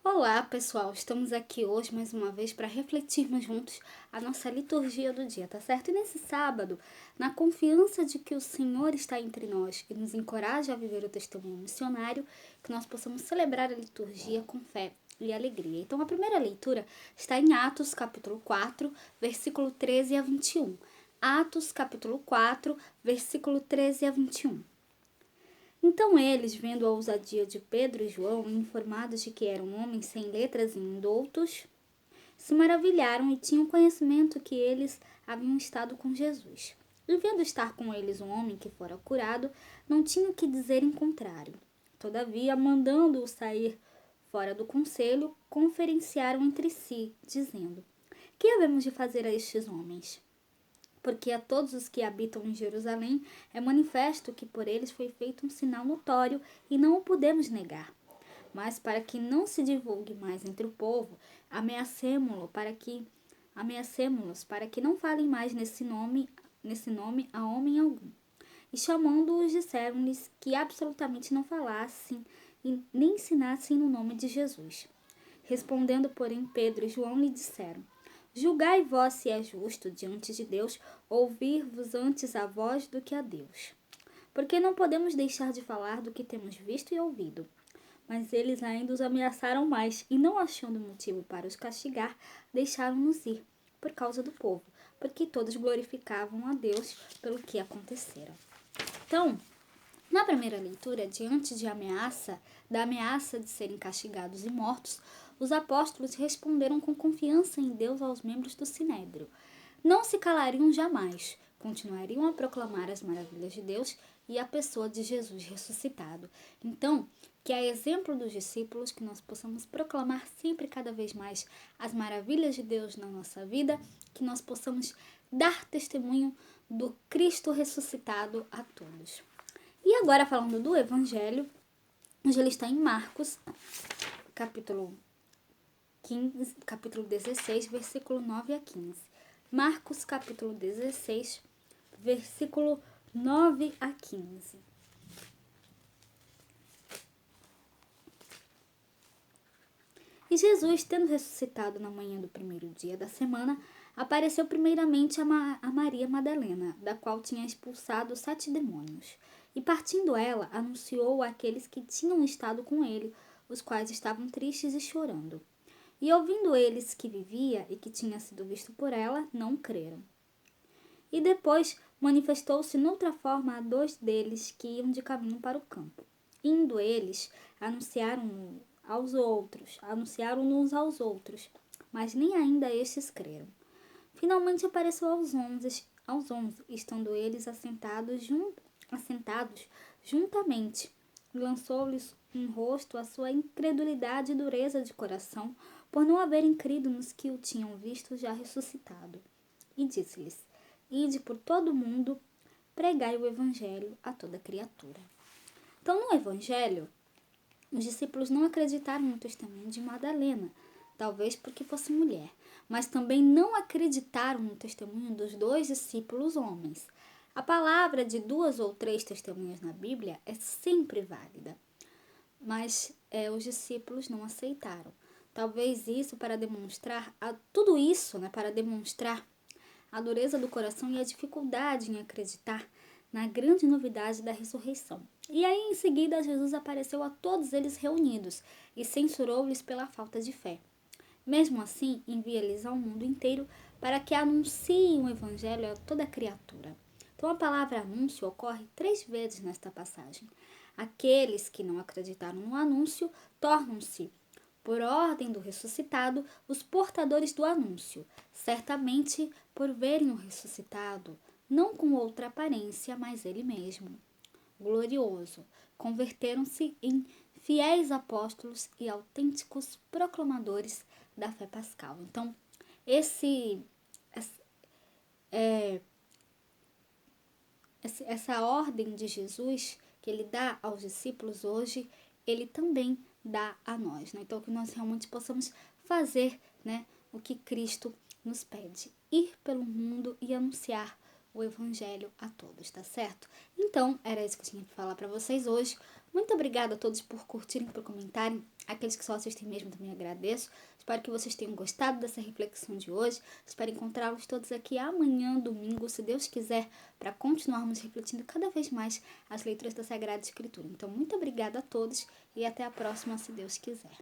Olá, pessoal! Estamos aqui hoje mais uma vez para refletirmos juntos a nossa liturgia do dia, tá certo? E nesse sábado, na confiança de que o Senhor está entre nós e nos encoraja a viver o testemunho missionário, que nós possamos celebrar a liturgia com fé e alegria. Então, a primeira leitura está em Atos, capítulo 4, versículo 13 a 21. Atos, capítulo 4, versículo 13 a 21. Então eles, vendo a ousadia de Pedro e João, informados de que eram homens sem letras e indoutos, se maravilharam e tinham conhecimento que eles haviam estado com Jesus. E vendo estar com eles um homem que fora curado, não tinham que dizer em contrário. Todavia, mandando-o sair fora do conselho, conferenciaram entre si, dizendo: Que havemos de fazer a estes homens? Porque a todos os que habitam em Jerusalém é manifesto que por eles foi feito um sinal notório e não o podemos negar. Mas para que não se divulgue mais entre o povo, ameacemo-los para que não falem mais nesse nome a homem algum. E chamando-os, disseram-lhes que absolutamente não falassem e nem ensinassem no nome de Jesus. Respondendo, porém, Pedro e João lhe disseram: Julgai vós se é justo diante de Deus ouvir-vos antes a vós do que a Deus. Porque não podemos deixar de falar do que temos visto e ouvido. Mas eles ainda os ameaçaram mais, e não achando motivo para os castigar, deixaram-nos ir, por causa do povo, porque todos glorificavam a Deus pelo que acontecera. Então, na primeira leitura, diante da ameaça de serem castigados e mortos, os apóstolos responderam com confiança em Deus aos membros do Sinédrio. Não se calariam jamais, continuariam a proclamar as maravilhas de Deus e a pessoa de Jesus ressuscitado. Então, que a exemplo dos discípulos, que nós possamos proclamar sempre cada vez mais as maravilhas de Deus na nossa vida, que nós possamos dar testemunho do Cristo ressuscitado a todos. E agora falando do Evangelho, onde ele está em Marcos, capítulo 16, versículo 9 a 15. Marcos, capítulo 16, versículo 9 a 15. E Jesus, tendo ressuscitado na manhã do primeiro dia da semana, apareceu primeiramente a Maria Madalena, da qual tinha expulsado 7 demônios. E partindo ela, anunciou àqueles que tinham estado com ele, os quais estavam tristes e chorando. E ouvindo eles que vivia e que tinha sido visto por ela, não creram. E depois manifestou-se noutra forma a 2 deles que iam de caminho para o campo. Indo eles, anunciaram-nos aos outros, mas nem ainda estes creram. Finalmente apareceu aos 11, estando eles assentados juntamente. Lançou-lhes em rosto a sua incredulidade e dureza de coração, por não haverem crido nos que o tinham visto já ressuscitado. E disse-lhes: Ide por todo o mundo, pregai o evangelho a toda criatura. Então, no evangelho, os discípulos não acreditaram no testemunho de Madalena, talvez porque fosse mulher, mas também não acreditaram no testemunho dos 2 discípulos homens. A palavra de 2 ou 3 testemunhas na Bíblia é sempre válida, mas os discípulos não aceitaram. Talvez isso para demonstrar, para demonstrar a dureza do coração e a dificuldade em acreditar na grande novidade da ressurreição. E aí, em seguida, Jesus apareceu a todos eles reunidos e censurou-lhes pela falta de fé. Mesmo assim, envia-lhes ao mundo inteiro para que anunciem o evangelho a toda criatura. Então, a palavra anúncio ocorre 3 vezes nesta passagem. Aqueles que não acreditaram no anúncio tornam-se, por ordem do ressuscitado, os portadores do anúncio, certamente por verem o ressuscitado, não com outra aparência, mas ele mesmo. Glorioso, converteram-se em fiéis apóstolos e autênticos proclamadores da fé pascal. Então, essa ordem de Jesus que ele dá aos discípulos hoje, ele também dá a nós, né? Então, que nós realmente possamos fazer, né, o que Cristo nos pede, ir pelo mundo e anunciar o evangelho a todos, tá certo? Então, era isso que eu tinha que falar para vocês hoje. Muito obrigada a todos por curtirem, por comentarem Aqueles que só assistem mesmo também agradeço. Espero que vocês tenham gostado dessa reflexão de hoje. Espero encontrá-los todos aqui amanhã, domingo, se Deus quiser, para continuarmos refletindo cada vez mais as leituras da Sagrada Escritura. Então, muito obrigada a todos e até a próxima, se Deus quiser.